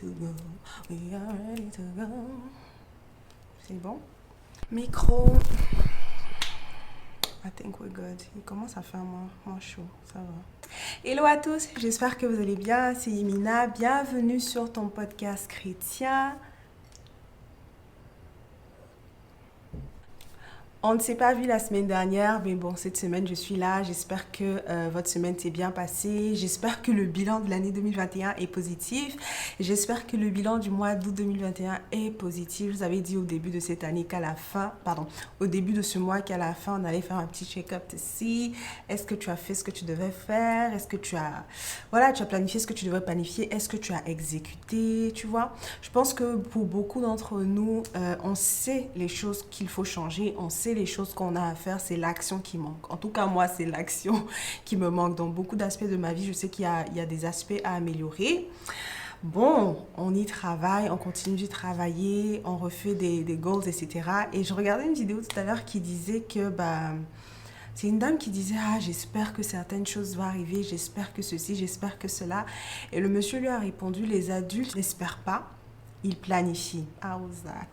to go. We are ready to go. C'est bon? Micro. I think we're good. Il commence à faire moins chaud. Ça va. Hello à tous. J'espère que vous allez bien. C'est Yemina. Bienvenue sur ton podcast chrétien. On ne s'est pas vu la semaine dernière, mais bon, cette semaine, je suis là. J'espère que votre semaine s'est bien passée. J'espère que le bilan de l'année 2021 est positif. J'espère que le bilan du mois d'août 2021 est positif. Je vous avais dit au début de cette année qu'à la fin, au début de ce mois qu'à la fin, on allait faire un petit check-up ici. Est-ce que tu as fait ce que tu devais faire? Est-ce que tu as planifié ce que tu devais planifier? Est-ce que tu as exécuté? Tu vois? Je pense que pour beaucoup d'entre nous, on sait les choses qu'il faut changer. On sait les choses qu'on a à faire, c'est l'action qui manque. En tout cas, moi, c'est l'action qui me manque. Dans beaucoup d'aspects de ma vie, je sais qu'il y a des aspects à améliorer. Bon, on y travaille, on continue de travailler, on refait des goals, etc. Et je regardais une vidéo tout à l'heure qui disait que, c'est une dame qui disait, j'espère que certaines choses vont arriver, j'espère que ceci, j'espère que cela. Et le monsieur lui a répondu, les adultes n'espèrent pas, ils planifient. Ah, Zach.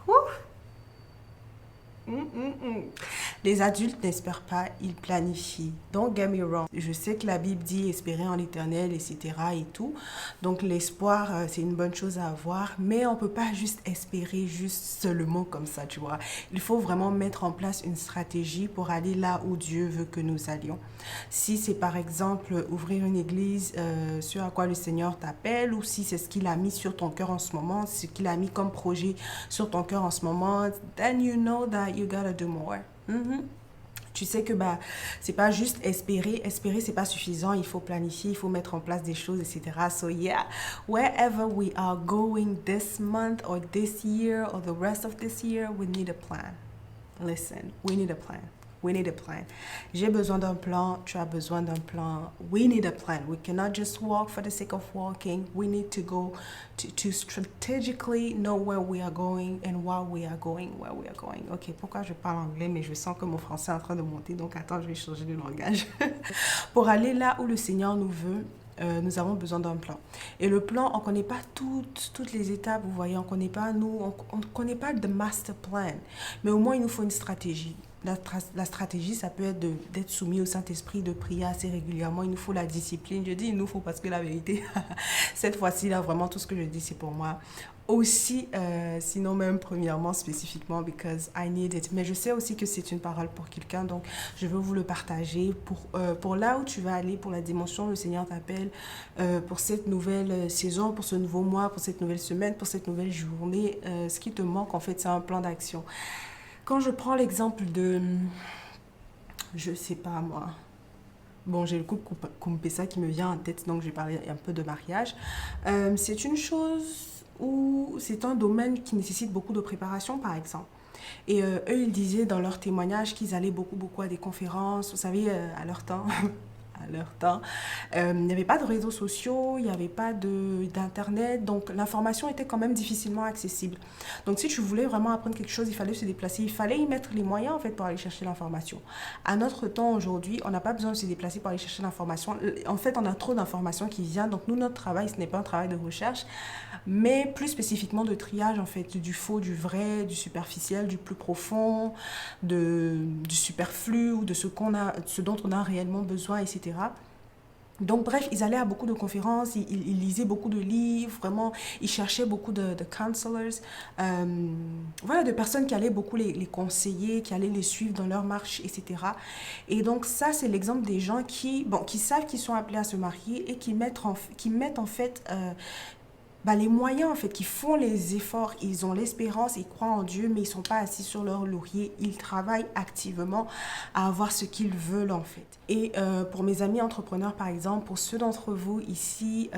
Les adultes n'espèrent pas, ils planifient. Don't get me wrong. Je sais que la Bible dit espérer en l'Éternel, etc. et tout. Donc l'espoir, c'est une bonne chose à avoir. Mais on ne peut pas juste espérer juste seulement comme ça, tu vois. Il faut vraiment mettre en place une stratégie pour aller là où Dieu veut que nous allions. Si c'est par exemple ouvrir une église, ce à quoi le Seigneur t'appelle, ou si c'est ce qu'il a mis sur ton cœur en ce moment, ce qu'il a mis comme projet sur ton cœur en ce moment, then you know that you gotta do more. Tu sais que c'est pas juste espérer c'est pas suffisant, il faut planifier, il faut mettre en place des choses, etc. So yeah, wherever we are going this month or this year or the rest of this year, we need a plan. Listen, we need a plan. We need a plan. J'ai besoin d'un plan, tu as besoin d'un plan. We need a plan. We cannot just walk for the sake of walking. We need to go to strategically know where we are going and why we are going where we are going. Ok, pourquoi je parle anglais, mais je sens que mon français est en train de monter, donc attends, je vais changer de langage. Pour aller là où le Seigneur nous veut, nous avons besoin d'un plan. Et le plan, on ne connaît pas toutes les étapes, vous voyez, on ne connaît pas the master plan. Mais au moins, il nous faut une stratégie. La stratégie, ça peut être d'être soumis au Saint-Esprit, de prier assez régulièrement. Il nous faut la discipline. Je dis il nous faut parce que la vérité, cette fois-ci, là, vraiment, tout ce que je dis, c'est pour moi. Aussi, sinon même premièrement, spécifiquement, because I need it. Mais je sais aussi que c'est une parole pour quelqu'un, donc je veux vous le partager. Pour là où tu vas aller, pour la dimension, le Seigneur t'appelle, pour cette nouvelle saison, pour ce nouveau mois, pour cette nouvelle semaine, pour cette nouvelle journée. Ce qui te manque, en fait, c'est un plan d'action. Quand je prends l'exemple je sais pas moi, bon j'ai le couple Kumpesa qui me vient en tête, donc je vais parler un peu de mariage. C'est une chose où c'est un domaine qui nécessite beaucoup de préparation par exemple. Et eux ils disaient dans leur témoignage qu'ils allaient beaucoup à des conférences, vous savez à leur temps. Il n'y avait pas de réseaux sociaux, il n'y avait pas d'internet, donc l'information était quand même difficilement accessible. Donc si tu voulais vraiment apprendre quelque chose, il fallait se déplacer, il fallait y mettre les moyens en fait pour aller chercher l'information. À notre temps aujourd'hui, on n'a pas besoin de se déplacer pour aller chercher l'information. En fait, on a trop d'informations qui viennent, donc nous, notre travail, ce n'est pas un travail de recherche, mais plus spécifiquement de triage en fait, du faux, du vrai, du superficiel, du plus profond, du superflu ou de ce dont on a réellement besoin, etc. Donc bref, ils allaient à beaucoup de conférences, ils lisaient beaucoup de livres, vraiment, ils cherchaient beaucoup de counselors, de personnes qui allaient beaucoup les conseiller, qui allaient les suivre dans leur marche, etc. Et donc ça, c'est l'exemple des gens qui savent qu'ils sont appelés à se marier et qui mettent en fait les moyens en fait, qui font les efforts, ils ont l'espérance, ils croient en Dieu, mais ils ne sont pas assis sur leur laurier, ils travaillent activement à avoir ce qu'ils veulent en fait. Et pour mes amis entrepreneurs par exemple, pour ceux d'entre vous ici,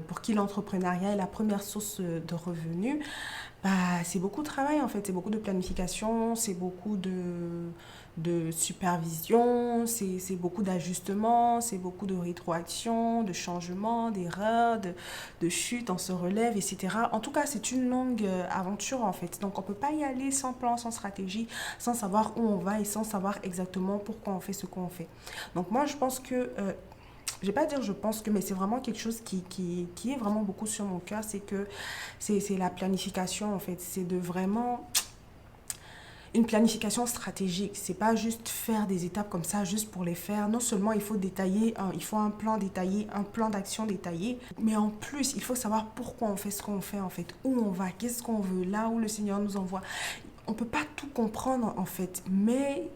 pour qui l'entrepreneuriat est la première source de revenus, c'est beaucoup de travail en fait, c'est beaucoup de planification, c'est beaucoup de supervision, c'est beaucoup d'ajustements, c'est beaucoup de rétroaction, de changements, d'erreurs, de chutes, on se relève, etc. En tout cas, c'est une longue aventure en fait. Donc, on ne peut pas y aller sans plan, sans stratégie, sans savoir où on va et sans savoir exactement pourquoi on fait ce qu'on fait. Donc, moi, je pense que je vais pas dire je pense que, mais c'est vraiment quelque chose qui est vraiment beaucoup sur mon cœur, c'est que c'est la planification en fait. C'est de vraiment une planification stratégique. C'est pas juste faire des étapes comme ça juste pour les faire. Non seulement il faut détailler, il faut un plan détaillé, un plan d'action détaillé, mais en plus il faut savoir pourquoi on fait ce qu'on fait en fait, où on va, qu'est-ce qu'on veut, là où le Seigneur nous envoie. On peut pas tout comprendre en fait, mais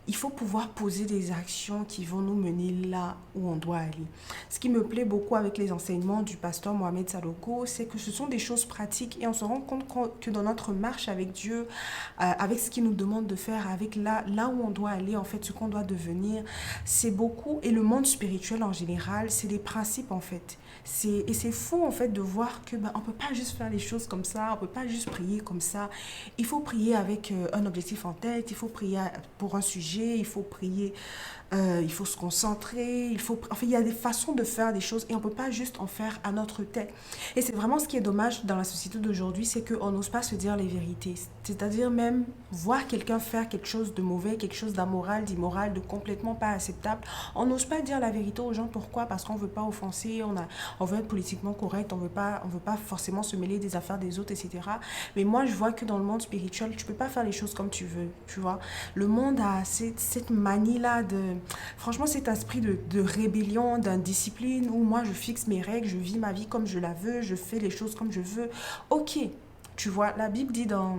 il faut pouvoir poser des actions qui vont nous mener là où on doit aller. Ce qui me plaît beaucoup avec les enseignements du pasteur Mohamed Saloko, c'est que ce sont des choses pratiques et on se rend compte que dans notre marche avec Dieu, avec ce qu'il nous demande de faire, avec là où on doit aller, en fait, ce qu'on doit devenir, c'est beaucoup, et le monde spirituel en général, c'est des principes en fait. Et c'est fou en fait de voir que on peut pas juste faire les choses comme ça, on peut pas juste prier comme ça. Il faut prier avec un objectif en tête, il faut prier pour un sujet, il faut prier, il faut se concentrer, il y a des façons de faire des choses et on peut pas juste en faire à notre tête. Et c'est vraiment ce qui est dommage dans la société d'aujourd'hui, c'est qu'on n'ose pas se dire les vérités. C'est-à-dire même voir quelqu'un faire quelque chose de mauvais, quelque chose d'amoral, d'immoral, de complètement pas acceptable. On n'ose pas dire la vérité aux gens. Pourquoi? Parce qu'on veut pas offenser, on veut être politiquement correct, on veut pas forcément se mêler des affaires des autres, etc. Mais moi, je vois que dans le monde spirituel, tu peux pas faire les choses comme tu veux, tu vois. Le monde a cette manie-là franchement, cet esprit de rébellion, d'indiscipline, où moi, je fixe mes règles, je vis ma vie comme je la veux, je fais les choses comme je veux. Ok, tu vois, la Bible dit dans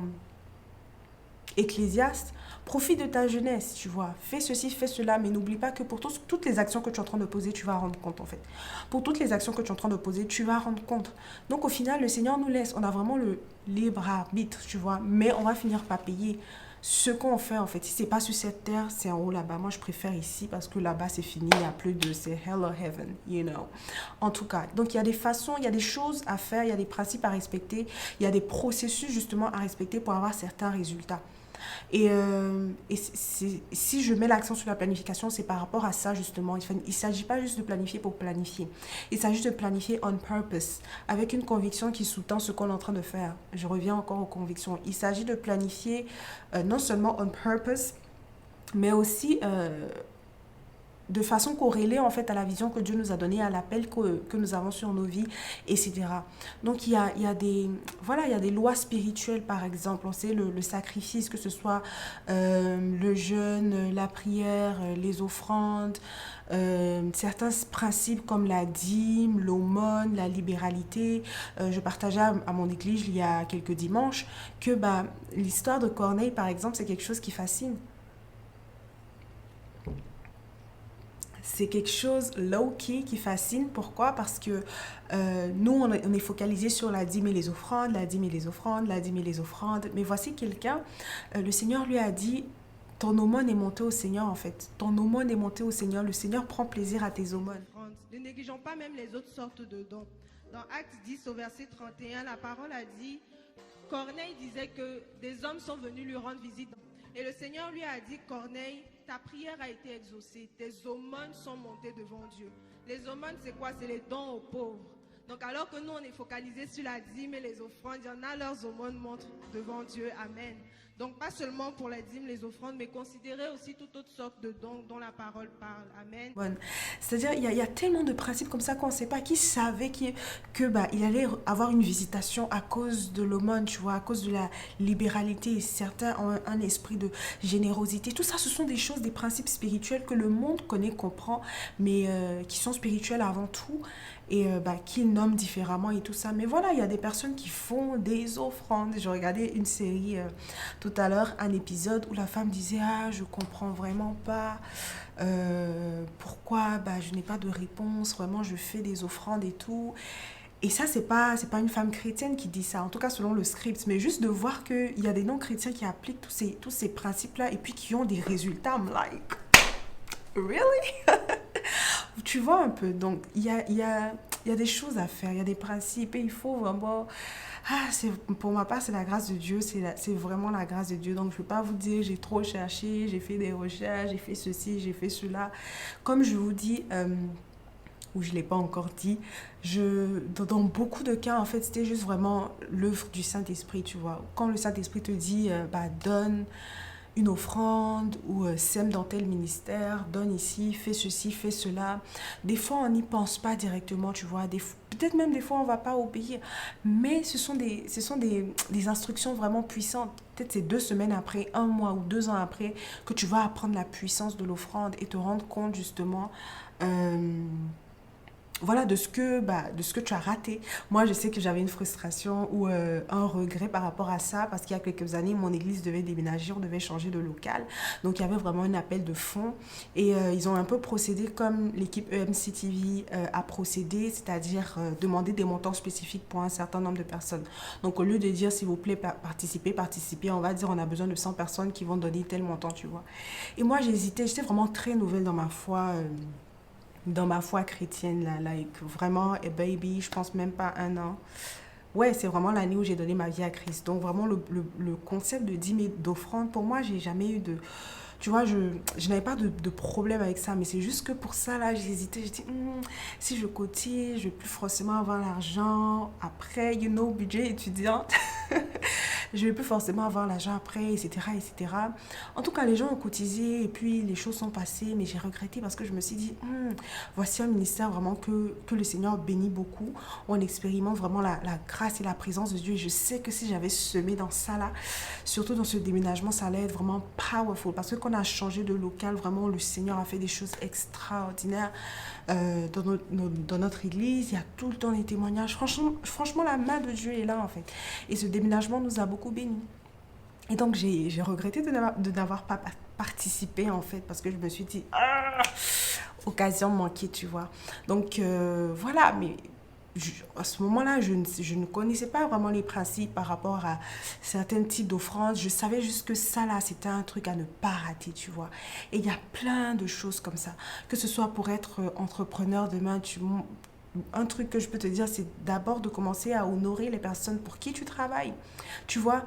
Ecclésiaste, profite de ta jeunesse, tu vois. Fais ceci, fais cela, mais n'oublie pas que pour toutes les actions que tu es en train de poser, tu vas rendre compte, en fait. Pour toutes les actions que tu es en train de poser, tu vas rendre compte. Donc, au final, le Seigneur nous laisse. On a vraiment le libre arbitre, tu vois. Mais on va finir par payer ce qu'on fait, en fait. Si c'est pas sur cette terre, c'est en haut là-bas. Moi, je préfère ici parce que là-bas, c'est fini. Il n'y a plus de... C'est hell or heaven, you know. En tout cas, donc il y a des façons, il y a des choses à faire, il y a des principes à respecter, il y a des processus, justement, à respecter pour avoir certains résultats. Si je mets l'accent sur la planification, c'est par rapport à ça justement. Il ne s'agit pas juste de planifier pour planifier. Il s'agit de planifier on purpose, avec une conviction qui sous-tend ce qu'on est en train de faire. Je reviens encore aux convictions. Il s'agit de planifier non seulement on purpose, mais aussi de façon corrélée en fait à la vision que Dieu nous a donnée, à l'appel que nous avons sur nos vies, etc. Donc il y a des, voilà, il y a des lois spirituelles par exemple. On sait le sacrifice, que ce soit le jeûne, la prière, les offrandes, certains principes comme la dîme, l'aumône, la libéralité. Je partageais à mon église il y a quelques dimanches que l'histoire de Corneille par exemple, c'est quelque chose qui fascine. C'est quelque chose low-key qui fascine. Pourquoi? Parce que nous, on est focalisé sur la dîme et les offrandes, la dîme et les offrandes, la dîme et les offrandes. Mais voici quelqu'un, le Seigneur lui a dit, ton aumône est montée au Seigneur en fait. Ton aumône est montée au Seigneur. Le Seigneur prend plaisir à tes aumônes. Ne négligeons pas même les autres sortes de dons. Dans Actes 10 au verset 31, la parole a dit, Corneille disait que des hommes sont venus lui rendre visite. Et le Seigneur lui a dit, Corneille, ta prière a été exaucée. Tes aumônes sont montées devant Dieu. Les aumônes, c'est quoi? C'est les dons aux pauvres. Donc alors que nous, on est focalisé sur la dîme et les offrandes, il y en a, leurs aumônes montent devant Dieu. Amen. Donc pas seulement pour la dîme, les offrandes, mais considérez aussi toute autre sorte de dons dont la parole parle. Amen. Bon. C'est-à-dire, il y a tellement de principes comme ça qu'on ne sait pas. Qui savait il allait avoir une visitation à cause de l'aumône, tu vois, à cause de la libéralité. Certains ont un esprit de générosité. Tout ça, ce sont des choses, des principes spirituels que le monde connaît, comprend, mais qui sont spirituels avant tout. Et qu'ils nomment différemment et tout ça. Mais voilà, il y a des personnes qui font des offrandes. J'ai regardé une série tout à l'heure, un épisode où la femme disait « Ah, je comprends vraiment pas pourquoi je n'ai pas de réponse. Vraiment, je fais des offrandes et tout. » Et ça, c'est pas une femme chrétienne qui dit ça, en tout cas selon le script. Mais juste de voir qu'il y a des non-chrétiens qui appliquent tous ces principes-là et puis qui ont des résultats. I'm like, really? Tu vois un peu, donc il y a des choses à faire, il y a des principes et il faut vraiment... pour ma part, c'est la grâce de Dieu, c'est vraiment la grâce de Dieu. Donc, je ne peux pas vous dire, j'ai trop cherché, j'ai fait des recherches, j'ai fait ceci, j'ai fait cela. Comme je vous dis, ou je ne l'ai pas encore dit, dans beaucoup de cas, en fait, c'était juste vraiment l'œuvre du Saint-Esprit, tu vois. Quand le Saint-Esprit te dit, donne... une offrande ou sème dans tel ministère, donne ici, fais ceci, fais cela. Des fois, on n'y pense pas directement, tu vois. Peut-être même des fois, on ne va pas obéir. Mais des instructions vraiment puissantes. Peut-être c'est 2 semaines après, 1 mois ou 2 ans après, que tu vas apprendre la puissance de l'offrande et te rendre compte justement euh, voilà de ce que tu as raté. Moi, je sais que j'avais une frustration ou un regret par rapport à ça parce qu'il y a quelques années, mon église devait déménager, on devait changer de local. Donc, il y avait vraiment un appel de fonds et ils ont un peu procédé comme l'équipe EMC TV a procédé, c'est-à-dire demander des montants spécifiques pour un certain nombre de personnes. Donc, au lieu de dire, s'il vous plaît, participez, on va dire, on a besoin de 100 personnes qui vont donner tel montant, tu vois. Et moi, j'hésitais, j'étais vraiment très nouvelle dans ma foi chrétienne, là, like, vraiment, et baby, je pense même pas 1 an. Ouais, c'est vraiment l'année où j'ai donné ma vie à Christ. Donc, vraiment, le concept de dîme et d'offrande, pour moi, j'ai jamais eu de. Tu vois, je n'avais pas de problème avec ça, mais c'est juste que pour ça, là, j'ai hésité. J'ai dit, si je cotise, je vais plus forcément avoir l'argent. Après, budget étudiant. Je ne vais plus forcément avoir l'argent après, etc., etc. En tout cas, les gens ont cotisé et puis les choses sont passées, mais j'ai regretté parce que je me suis dit, voici un ministère vraiment que le Seigneur bénit beaucoup. On expérimente vraiment la grâce et la présence de Dieu. Et je sais que si j'avais semé dans ça là, surtout dans ce déménagement, ça allait être vraiment powerful parce que quand on a changé de local, vraiment le Seigneur a fait des choses extraordinaires dans notre église. Il y a tout le temps des témoignages. Franchement, la main de Dieu est là en fait. Et ce déménagement nous a beaucoup bénis. Et donc, j'ai regretté de n'avoir pas participé, en fait, parce que je me suis dit, occasion manquée, tu vois. Donc, voilà, mais à ce moment-là, je ne connaissais pas vraiment les principes par rapport à certains types d'offrandes. Je savais juste que ça, là, c'était un truc à ne pas rater, tu vois. Et il y a plein de choses comme ça. Que ce soit pour être entrepreneur demain, un truc que je peux te dire, c'est d'abord de commencer à honorer les personnes pour qui tu travailles. Tu vois,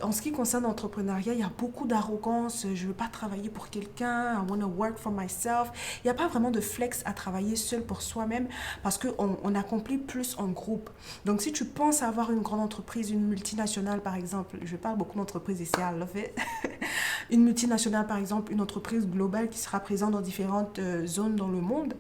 en ce qui concerne l'entrepreneuriat, il y a beaucoup d'arrogance. Je ne veux pas travailler pour quelqu'un. I want to work for myself. Il n'y a pas vraiment de flex à travailler seul pour soi-même parce qu'on accomplit plus en groupe. Donc, si tu penses avoir une grande entreprise, une multinationale par exemple, je parle beaucoup d'entreprises ici, I love it. Une multinationale par exemple, une entreprise globale qui sera présente dans différentes zones dans le monde,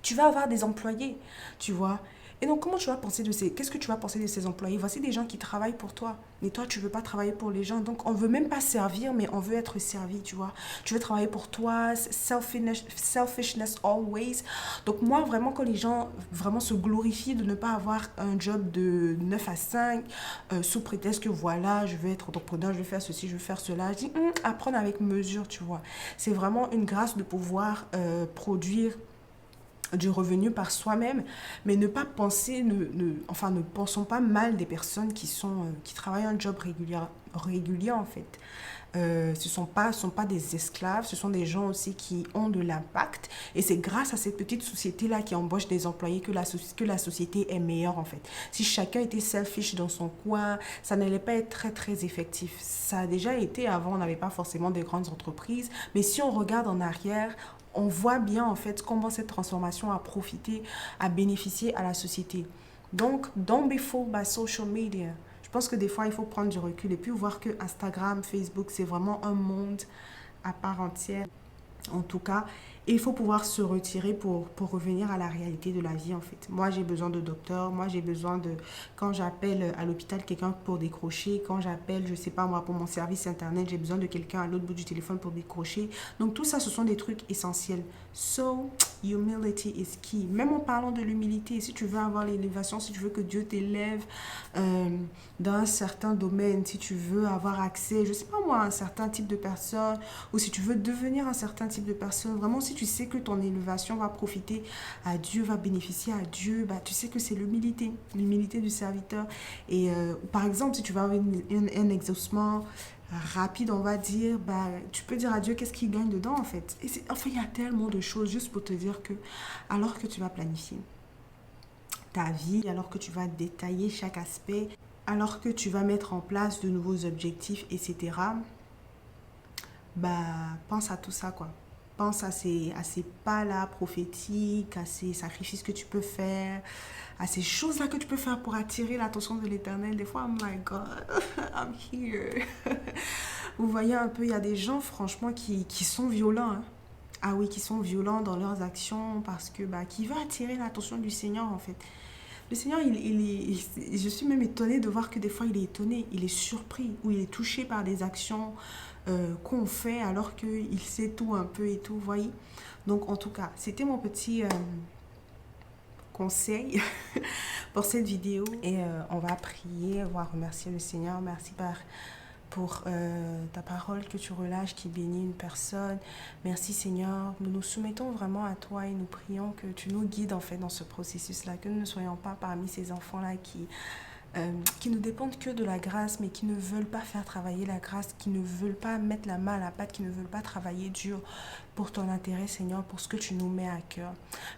tu vas avoir des employés, tu vois. Et donc, qu'est-ce que tu vas penser de ces employés? Voici des gens qui travaillent pour toi. Mais toi, tu ne veux pas travailler pour les gens. Donc, on ne veut même pas servir, mais on veut être servi, tu vois. Tu veux travailler pour toi, selfishness always. Donc, moi, vraiment, quand les gens vraiment se glorifient de ne pas avoir un job de 9 à 5, sous prétexte que voilà, je veux être entrepreneur, je veux faire ceci, je veux faire cela, je dis, apprendre avec mesure, tu vois. C'est vraiment une grâce de pouvoir produire du revenu par soi-même, mais ne pas penser, enfin ne pensons pas mal des personnes qui travaillent un job régulier en fait. Ce sont pas des esclaves, ce sont des gens aussi qui ont de l'impact et c'est grâce à cette petite société-là qui embauche des employés que la société est meilleure en fait. Si chacun était selfish dans son coin, ça n'allait pas être très très effectif. Ça a déjà été avant, on n'avait pas forcément des grandes entreprises, mais si on regarde en arrière, on voit bien en fait comment cette transformation a profité, a bénéficié à la société. Donc, don't be fooled by social media. Je pense que des fois, il faut prendre du recul et puis voir que Instagram, Facebook, c'est vraiment un monde à part entière. En tout cas, il faut pouvoir se retirer pour revenir à la réalité de la vie, en fait. Moi, j'ai besoin de docteur. Moi, j'ai besoin de... Quand j'appelle à l'hôpital quelqu'un pour décrocher, quand j'appelle, je sais pas moi, pour mon service Internet, j'ai besoin de quelqu'un à l'autre bout du téléphone pour décrocher. Donc, tout ça, ce sont des trucs essentiels. So, humility is key. Même en parlant de l'humilité, si tu veux avoir l'élévation, si tu veux que Dieu t'élève dans un certain domaine, si tu veux avoir accès, je sais pas moi, à un certain type de personne, ou si tu veux devenir un certain type de personne, vraiment, si tu sais que ton élévation va profiter à Dieu, va bénéficier à Dieu, bah, tu sais que c'est l'humilité du serviteur. Et par exemple, si tu veux avoir un exaucement rapide, on va dire, bah, tu peux dire à Dieu qu'est-ce qu'il gagne dedans en fait. Et enfin, il y a tellement de choses juste pour te dire que alors que tu vas planifier ta vie, alors que tu vas détailler chaque aspect, alors que tu vas mettre en place de nouveaux objectifs, etc., bah, pense à tout ça, quoi. Pense à ces pas-là prophétiques, à ces sacrifices que tu peux faire, à ces choses-là que tu peux faire pour attirer l'attention de l'Éternel. Des fois, I'm like, God, I'm here. Vous voyez un peu, il y a des gens, franchement, qui sont violents. Hein. Ah oui, qui sont violents dans leurs actions parce que, qui veut attirer l'attention du Seigneur, en fait. Le Seigneur, je suis même étonnée de voir que des fois, il est étonné, il est surpris ou il est touché par des actions qu'on fait alors qu'il sait tout un peu et tout, vous voyez. Donc, en tout cas, c'était mon petit conseil pour cette vidéo. Et on va prier, on va remercier le Seigneur. Merci pour ta parole que tu relâches, qui bénit une personne. Merci Seigneur. Nous nous soumettons vraiment à toi et nous prions que tu nous guides en fait dans ce processus-là, que nous ne soyons pas parmi ces enfants-là qui ne dépendent que de la grâce, mais qui ne veulent pas faire travailler la grâce, qui ne veulent pas mettre la main à la pâte, qui ne veulent pas travailler dur pour ton intérêt, Seigneur, pour ce que tu nous mets à cœur.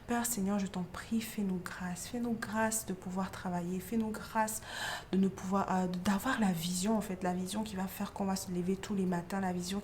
Père, Seigneur, je t'en prie, fais-nous grâce de pouvoir travailler, fais-nous grâce de ne pouvoir, d'avoir la vision, en fait, la vision qui va faire qu'on va se lever tous les matins, la vision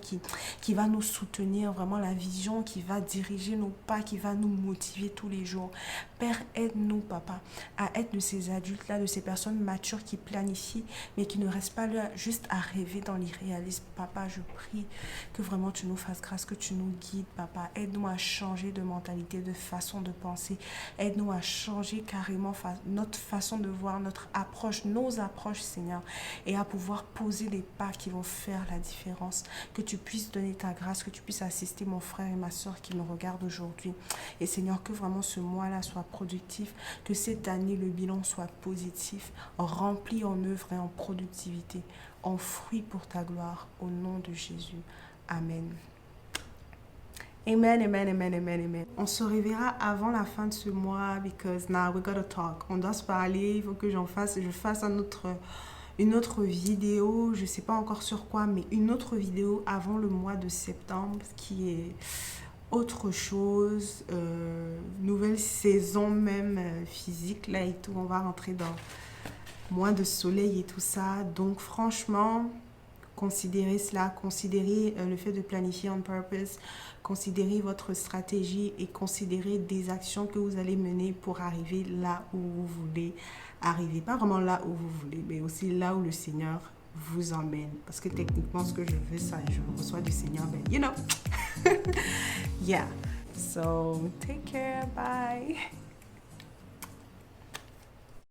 qui va nous soutenir, vraiment la vision qui va diriger nos pas, qui va nous motiver tous les jours. Père, aide-nous, Papa, à être de ces adultes-là, de ces personnes matures qui planifient, mais qui ne restent pas là juste à rêver dans l'irréalisme. Papa, je prie que vraiment tu nous fasses grâce, que tu nous guides, Papa. Aide-nous à changer de mentalité, de façon de penser. Aide-nous à changer carrément notre façon de voir, notre approche, nos approches, Seigneur, et à pouvoir poser des pas qui vont faire la différence. Que tu puisses donner ta grâce, que tu puisses assister mon frère et ma soeur qui me regardent aujourd'hui. Et Seigneur, que vraiment ce mois-là soit productif, que cette année, le bilan soit positif, rempli en œuvre et en productivité, en fruits pour ta gloire, au nom de Jésus. Amen. Amen, amen, amen, amen, amen. On se reverra avant la fin de ce mois because now we gotta talk. On doit se parler, il faut que je fasse une autre vidéo, je sais pas encore sur quoi, mais une autre vidéo avant le mois de septembre qui est autre chose, nouvelle saison même physique là et tout. On va rentrer dans mois de soleil et tout ça. Donc franchement, considérez cela, considérez le fait de planifier on purpose, considérez votre stratégie et considérez des actions que vous allez mener pour arriver là où vous voulez arriver. Pas vraiment là où vous voulez, mais aussi là où le Seigneur vous emmène. Parce que techniquement, ce que je veux, ça, je le reçois du Seigneur, mais you know. Yeah. So, take care. Bye.